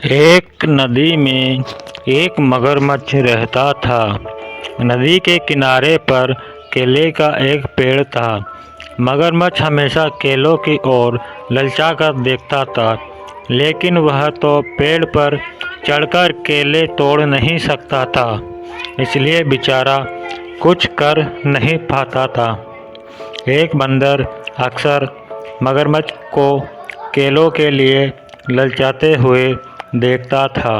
एक नदी में एक मगरमच्छ रहता था। नदी के किनारे पर केले का एक पेड़ था। मगरमच्छ हमेशा केलों की ओर ललचाकर देखता था, लेकिन वह तो पेड़ पर चढ़कर केले तोड़ नहीं सकता था, इसलिए बेचारा कुछ कर नहीं पाता था। एक बंदर अक्सर मगरमच्छ को केलों के लिए ललचाते हुए देखता था।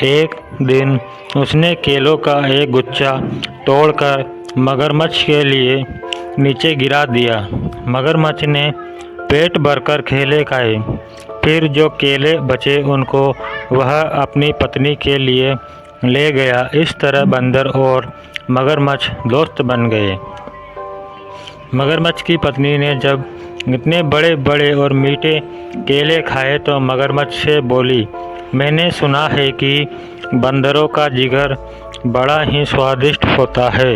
एक दिन उसने केलों का एक गुच्छा तोड़कर मगरमच्छ के लिए नीचे गिरा दिया। मगरमच्छ ने पेट भरकर केले खाए, फिर जो केले बचे उनको वह अपनी पत्नी के लिए ले गया। इस तरह बंदर और मगरमच्छ दोस्त बन गए। मगरमच्छ की पत्नी ने जब इतने बड़े बड़े और मीठे केले खाए तो मगरमच्छ से बोली, मैंने सुना है कि बंदरों का जिगर बड़ा ही स्वादिष्ट होता है,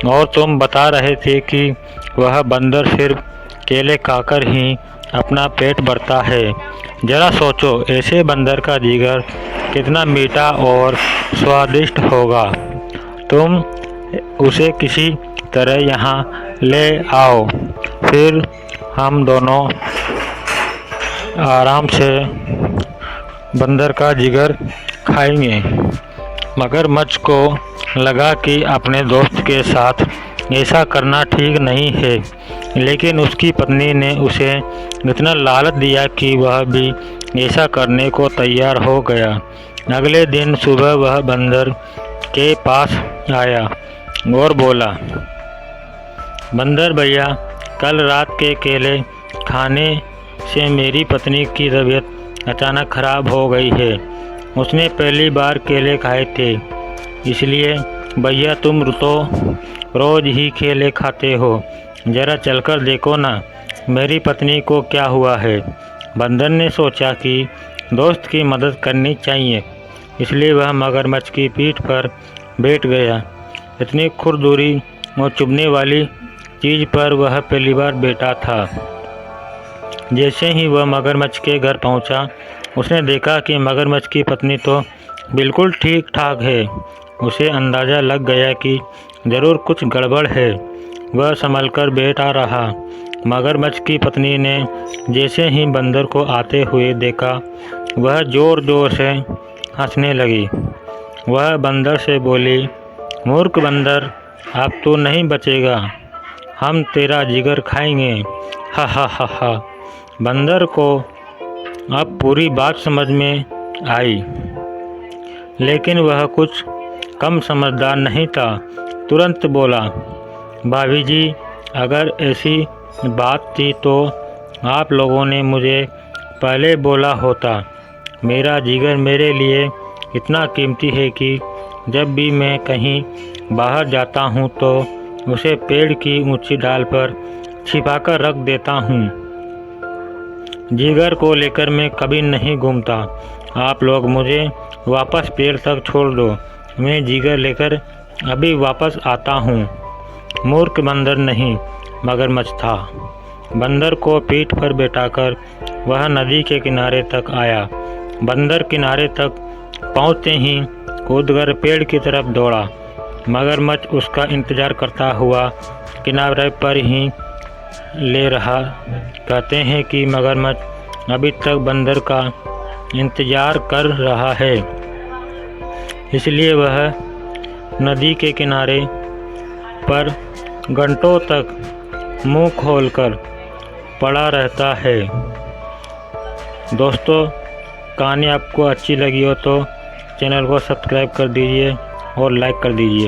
और तुम बता रहे थे कि वह बंदर सिर्फ केले खाकर ही अपना पेट भरता है। जरा सोचो, ऐसे बंदर का जिगर कितना मीठा और स्वादिष्ट होगा। तुम उसे किसी तरह यहाँ ले आओ, फिर हम दोनों आराम से बंदर का जिगर खाएंगे। मगरमच्छ को लगा कि अपने दोस्त के साथ ऐसा करना ठीक नहीं है, लेकिन उसकी पत्नी ने उसे इतना लालच दिया कि वह भी ऐसा करने को तैयार हो गया। अगले दिन सुबह वह बंदर के पास आया और बोला, बंदर भैया, कल रात के केले खाने से मेरी पत्नी की तबीयत अचानक खराब हो गई है। उसने पहली बार केले खाए थे, इसलिए भैया तुम तो रोज़ ही केले खाते हो, ज़रा चलकर देखो ना मेरी पत्नी को क्या हुआ है। बंदर ने सोचा कि दोस्त की मदद करनी चाहिए, इसलिए वह मगरमच्छ की पीठ पर बैठ गया। इतनी खुरदुरी और चुभने वाली चीज़ पर वह पहली बार बैठा था। जैसे ही वह मगरमच्छ के घर पहुंचा, उसने देखा कि मगरमच्छ की पत्नी तो बिल्कुल ठीक ठाक है। उसे अंदाज़ा लग गया कि ज़रूर कुछ गड़बड़ है। वह संभलकर बैठा रहा। मगरमच्छ की पत्नी ने जैसे ही बंदर को आते हुए देखा, वह ज़ोर ज़ोर से हंसने लगी। वह बंदर से बोली, मूर्ख बंदर, अब तो नहीं बचेगा, हम तेरा जिगर खाएंगे। हा हा हा हा। बंदर को अब पूरी बात समझ में आई, लेकिन वह कुछ कम समझदार नहीं था। तुरंत बोला, भाभी जी, अगर ऐसी बात थी तो आप लोगों ने मुझे पहले बोला होता। मेरा जिगर मेरे लिए इतना कीमती है कि जब भी मैं कहीं बाहर जाता हूँ तो उसे पेड़ की ऊंची डाल पर छिपाकर रख देता हूँ। जिगर को लेकर मैं कभी नहीं घूमता। आप लोग मुझे वापस पेड़ तक छोड़ दो, मैं जिगर लेकर अभी वापस आता हूँ। मूर्ख बंदर नहीं, मगरमच्छ था। बंदर को पीठ पर बैठाकर वह नदी के किनारे तक आया। बंदर किनारे तक पहुँचते ही कूदकर पेड़ की तरफ दौड़ा। मगरमच्छ उसका इंतज़ार करता हुआ किनारे पर ही ले रहा। कहते हैं कि मगरमच्छ अभी तक बंदर का इंतज़ार कर रहा है, इसलिए वह नदी के किनारे पर घंटों तक मुंह खोलकर पड़ा रहता है। दोस्तों, कहानी आपको अच्छी लगी हो तो चैनल को सब्सक्राइब कर दीजिए और लाइक कर दीजिए।